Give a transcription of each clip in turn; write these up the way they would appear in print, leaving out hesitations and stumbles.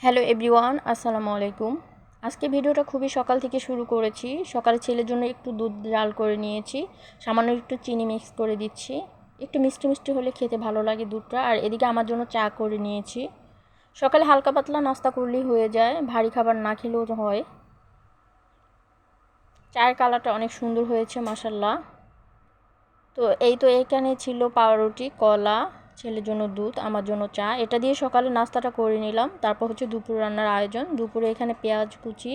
Hello everyone, আসসালামু আলাইকুম। আজকে ভিডিওটা খুবই সকাল থেকে শুরু করেছি। সকালে ছেলের জন্য একটু দুধ জাল করে নিয়েছি, সামান্য একটু চিনি মিক্স করে দিচ্ছি। একটু মিষ্টি মিষ্টি হলে খেতে ভালো লাগে দুধটা। আর এদিকে আমার জন্য চা করে নিয়েছি। সকালে হালকা পাতলা নাস্তা করলেই হয়ে যায়, ভারী খাবার না খেলেও হয়। চায়ের কালারটা অনেক সুন্দর হয়েছে মাশাল্লাহ। তো এখানে ছিল পাউরুটি, কলা, ছেলের জন্য দুধ, আমার জন্য চা। এটা দিয়ে সকালে নাস্তাটা করে নিলাম। তারপর হচ্ছে দুপুর রান্নার আয়োজন। দুপুরে এখানে পেঁয়াজ কুচি,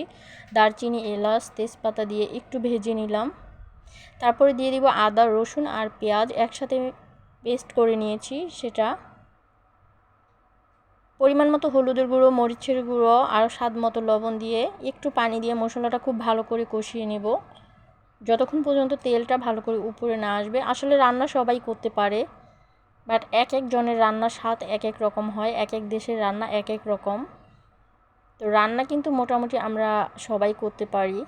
দারচিনি, এলাচ, তেজপাতা দিয়ে একটু ভেজে নিলাম। তারপরে দিয়ে দিব আদা, রসুন আর পেঁয়াজ একসাথে পেস্ট করে নিয়েছি সেটা। পরিমাণ মতো হলুদের গুঁড়ো, মরিচের গুঁড়ো আর স্বাদ মতো লবণ দিয়ে একটু পানি দিয়ে মশলাটা খুব ভালো করে কষিয়ে নেব, যতক্ষণ পর্যন্ত তেলটা ভালো করে উপরে না আসবে। আসলে রান্না সবাই করতে পারে, বাট এক একজনের রান্নার স্বাদ এক এক রকম হয়, এক এক দেশের রান্না এক এক রকম। তো রান্না কিন্তু মোটামুটি আমরা সবাই করতে পারি।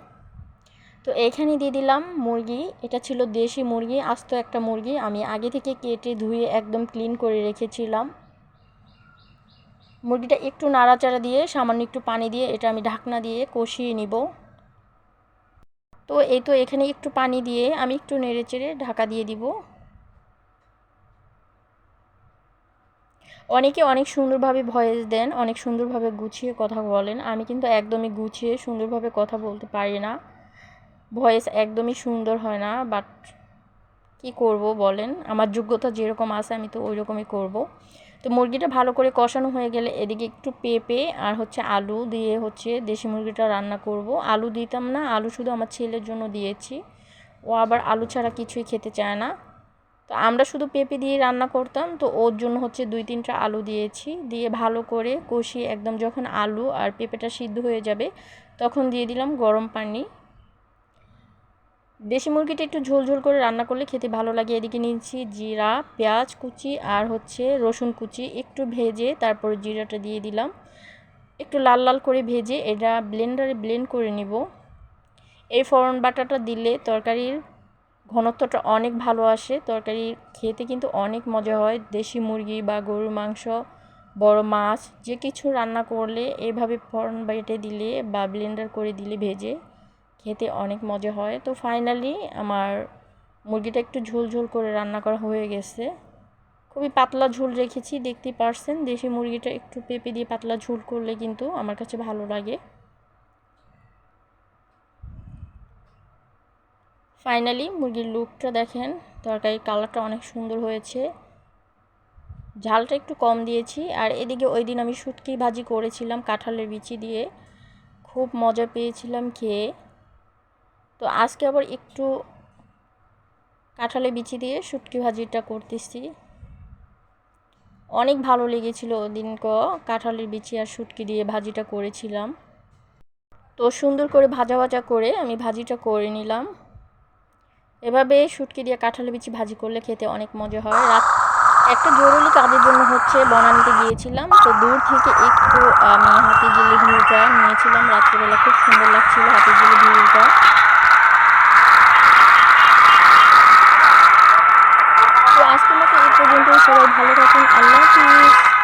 তো এইখানে দিয়ে দিলাম মুরগি। এটা ছিল দেশি মুরগি, আস্ত একটা মুরগি। আমি আগে থেকে কেটে ধুয়ে একদম ক্লিন করে রেখেছিলাম। মুরগিটা একটু নাড়াচাড়া দিয়ে সামান্য একটু পানি দিয়ে এটা আমি ঢাকনা দিয়ে কষিয়ে নিব। তো এখানে একটু পানি দিয়ে আমি একটু নেড়েচেড়ে ঢাকা দিয়ে দিব। অনেকে অনেক সুন্দরভাবে ভয়েস দেন, অনেক সুন্দরভাবে গুছিয়ে কথা বলেন। আমি কিন্তু একদমই গুছিয়ে সুন্দরভাবে কথা বলতে পারি না, ভয়েস একদমই সুন্দর হয় না। বাট কি করব বলেন, আমার যোগ্যতা যেরকম আছে আমি তো ওই রকমই করব। তো মুরগিটা ভালো করে কষানো হয়ে গেলে এদিকে একটু পেঁপে আর আলু দিয়ে দেশি মুরগিটা রান্না করব। আলু দিতাম না, আলু শুধু আমার ছেলের জন্য দিয়েছি। ও আবার আলু ছাড়া কিছুই খেতে চায় না। তো আমরা শুধু পেঁপে দিয়ে রান্না করতাম, তো ওর জন্য 2-3টা আলু দিয়েছি। দিয়ে ভালো করে কষিয়ে একদম যখন আলু আর পেঁপেটা সিদ্ধ হয়ে যাবে তখন দিয়ে দিলাম গরম পানি। দেশি মুরগিটা একটু ঝোল ঝোল করে রান্না করলে খেতে ভালো লাগে। এদিকে নিয়েছি জিরা, পেঁয়াজ কুচি আর রসুন কুচি একটু ভেজে তারপর জিরাটা দিয়ে দিলাম। একটু লাল লাল করে ভেজে এটা ব্লেন্ডারে ব্লেন্ড করে নিব। এই ফোড়ন বাটাটা দিলে তরকারির ঘনত্বটা অনেক ভালো আসে, তরকারি খেতে কিন্তু অনেক মজা হয়। দেশি মুরগি বা গরুর মাংস, বড় মাছ যে কিছু রান্না করলে এভাবে ফোড়ন বেটে দিলে বা ব্লেন্ডার করে দিলে ভেজে খেতে অনেক মজা হয়। তো ফাইনালি আমার মুরগিটা একটু ঝোল ঝোল করে রান্না করা হয়ে গেছে। খুবই পাতলা ঝোল রেখেছি, দেখতেই পারছেন। দেশি মুরগিটা একটু পেঁপে দিয়ে পাতলা ঝোল করলে কিন্তু আমার কাছে ভালো লাগে। ফাইনালি মুরগির লুকটা দেখেন, তরকারির কালারটা অনেক সুন্দর হয়েছে। ঝালটা একটু কম দিয়েছি। আর এদিকে ওই দিন আমি শুটকি ভাজি করেছিলাম কাঁঠালের বিচি দিয়ে, খুব মজা পেয়েছিলাম খেয়ে। তো আজকে আবার একটু কাঁঠালের বিচি দিয়ে শুটকি ভাজিটা করতেছি। অনেক ভালো লেগেছিল ওদিন কাঁঠালের বিচি আর শুটকি দিয়ে ভাজিটা করেছিলাম। তো সুন্দর করে ভাজা ভাজা করে আমি ভাজিটা করে নিলাম। এভাবে শুটকি দিয়ে কাঁঠালের বিচি ভাজি করলে খেতে অনেক মজা হয়। একটা জরুরি কাজের জন্য বনানীতে গিয়েছিলাম, তো দূর থেকে একটু আমি হাতিঝিলি ভিউটা নিয়েছিলাম রাত্রিবেলা। খুব সুন্দর লাগছিল হাতিঝিলি ভিউটা। তো আজকের মতো এই পর্যন্ত, সবাই ভালো থাকুন, আল্লাহ হাফিজ।